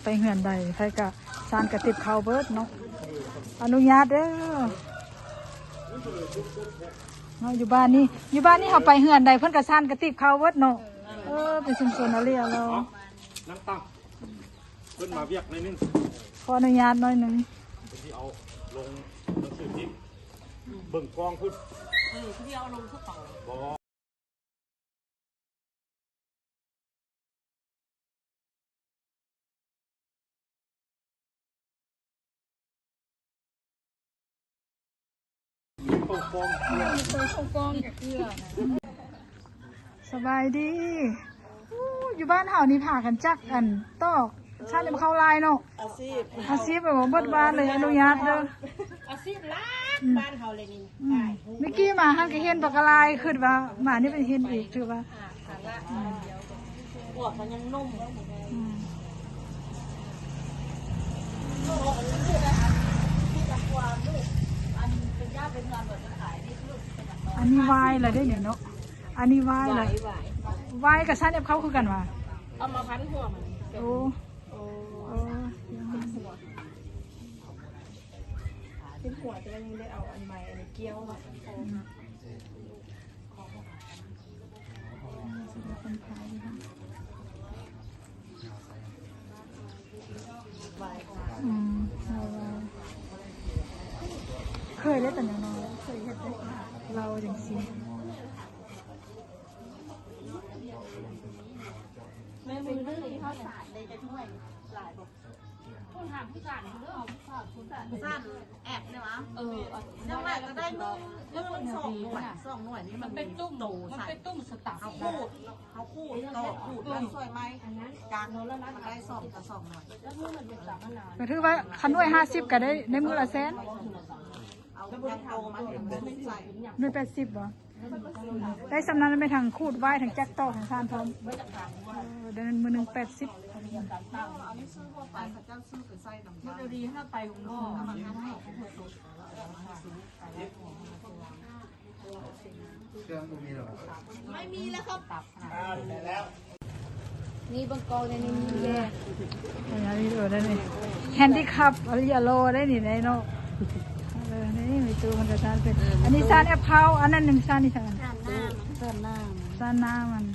ไปเหือนใดใครกะซานกระติบเขาเบิดเนาะอนุญาตเด้อเนาะอยู่บ้านนี่เขาไปเหือนใดเพิ่นกะซานกระติบเขาเบิดเนาะเป็นชุมชนอะไรอะเรานั่งตั้งเพิ่นมาเวียกในนึงขออนุญาตหน่อยหนึ่งที่เอาลงหนังสือพิมพ์เบิ่งกองพุ่นที่เอาลงทุกเป่าสบายดีอยู่บ้านเฮานี่ผ่ากันจักกันตอกชาติมาเข้าลายเนาะอาชีพแบบว่าเบิดบ้านเลยอนุญาตเด้ออาชีพล้านบ้านเฮาเลยนี่เมื่อกี้มาหันก็เห็นปากกาลายขึ้นว่าหมานี่เป็นเห็นอีกถือว่าปวดมันยังนุ่มอันนี้วายเลยได้เนี่ยเนาะอันนี้วายเลยวายกับชาติเขาคือกันว่ะเอามาพันหัวมันโอ้เป็นหัวจะยังได้เอาอันใหม่อันนี้เกี้ยวอ่ะเคยเล่นแต่น้อยเคยเห็นได้เราอย่างสิแม่มือดื้อที่เขาสานเลยจะช่วยหลายบอกผู้ถามผู้สานเรื่องผู้สานผู้สานแอบเนี่ยวะยังไงก็ได้มือสองหน่วยนี่มันเป็นตุ้มโตมันเป็นตุ้มสตับเขาคูดต่อคูดมันสวยไหมกลางแล้วมันได้2 หน่วยแล้วมือมันเป็นสามขนาดก็ถือว่าคันด้วย50ก็ได้ในมือละแสนเอายังโตมันไม่ใส่ด้วย80บ่ได้สำนักไปทางคูดไหวทางแจ็คต่อทางซานพร้อมเดินมือ180อันนี้ซื้อพวกไปพระเจ้าซื้อเป็นไส้น้ำมันดีถ้าไปวงนอกมันทำให้เครื่องมีหรอไม่มีแล้วครับตับแล้วนี่บังกอในนี้มีแย่อันนี้ดูได้นี่แฮนดี้คัพอริยาโลได้นี่ในเนาะนี่มีตัวมันกระชานเป็นอันนี้ซานแอปเปิลอันนั้น1ซานนี่ซานซานหน้ามัน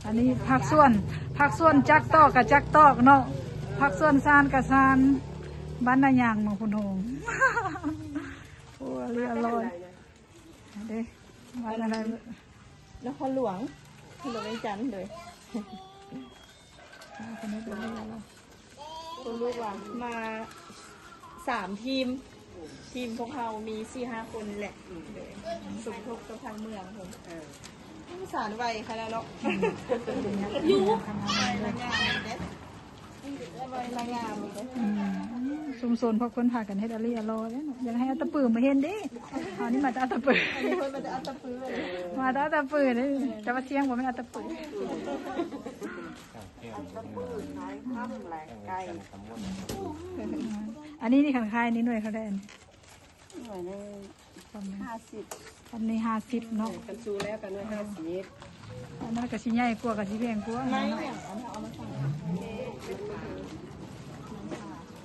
อันนี้ผักส่วนจักตอกกับจักตอกเนาะผักส่วนซานกับซานบ้านนายางเนาะคุณโฮงโอ้เรียอร่อยเด้บ้านอะไรนครหลวงในจันทร์เลยคุณลูกว่ามา3 ทีมพวกเรามี4-5 คนแหละสมทบกับทางเมืองผมสารไวค่ะแล้วเนาะยูรายงานชุมชนพวกคนพากันให้ดาลี่อร่อยแล้วยังให้อัตปือมาเห็นดิอันนี้มาจากอัตปือมาจากอัตปือเลยแต่ว่าเสียงผมไม่อัตปืออันนี้นี่ขันคายนี่หน่วยเขาได้หน่วยใน50อันนี้50เนาะกันซูแล้วกันด้วย50อันนั้นก็ชิ้นใหญ่กว่ากับชิ้นแพงกว่าไม่เอามาสั่ง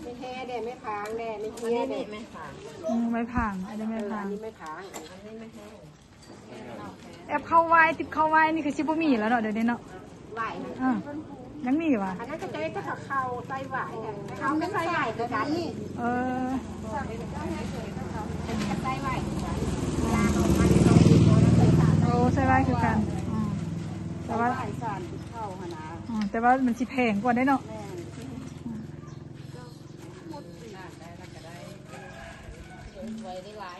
ไม่แท้แด่ไม่พางแด่ไม่เที่ยแด่ไม่พางไม่พังอันนี้ไม่พังไม่พางอันนี้ไม่แท้แอบเข้าไว้ติบเข้าไว้นี่คือชิบุมีแล้วเนาะเดี๋ยวนี้เนาะไหวยังมีวะอันนั้นก็จะได้ก็ถักเข้าไส้หวายเขาไม่ไส้ไหวก็กันนี่ไส้ไหวโอ้ไส้ไหวคือกันแต่ว่าแต่ว่ามันสิแพงกว่าได้เนาะไว้ได้หลาย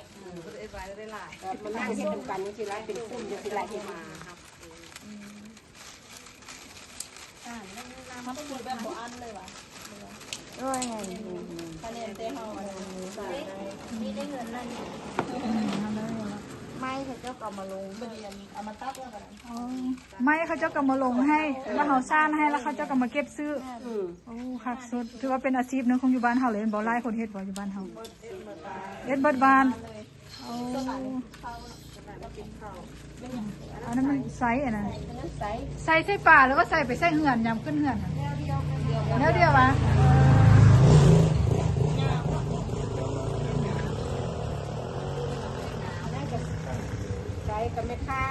มันนั่งเห็นกันนี่คือไรเป็นคุ้มจะคือไรที่มาครับมันต้องดูแบบโบอันเลยวะด้วยไงคะแนนเต้เฮานี่ได้เงินนั่นไม่เขาเจ้าก็มาลงเป็นเอามาตัดแล้วกันไม่เขาเจ้าก็มาลงให้แล้วเขาสร้างให้แล้วเขาเจ้าก็มาเก็บซื้อโอ้คักสุดถือว่าเป็นอาชีพนึงของอยู่บ้านเฮาเลยบ่ไล่คนเฮ็ดบ่อยู่บ้านเฮาเฮ็ดเบิดบ้านเว อันนั้นมันไซส์อ่ะนะ ใส่ ใส่ใส่ป่าหรือว่าใส่ไปใส่เหือนยำขึ้นเหือนแล้วเดียววะ ใส่กับแม่ค้า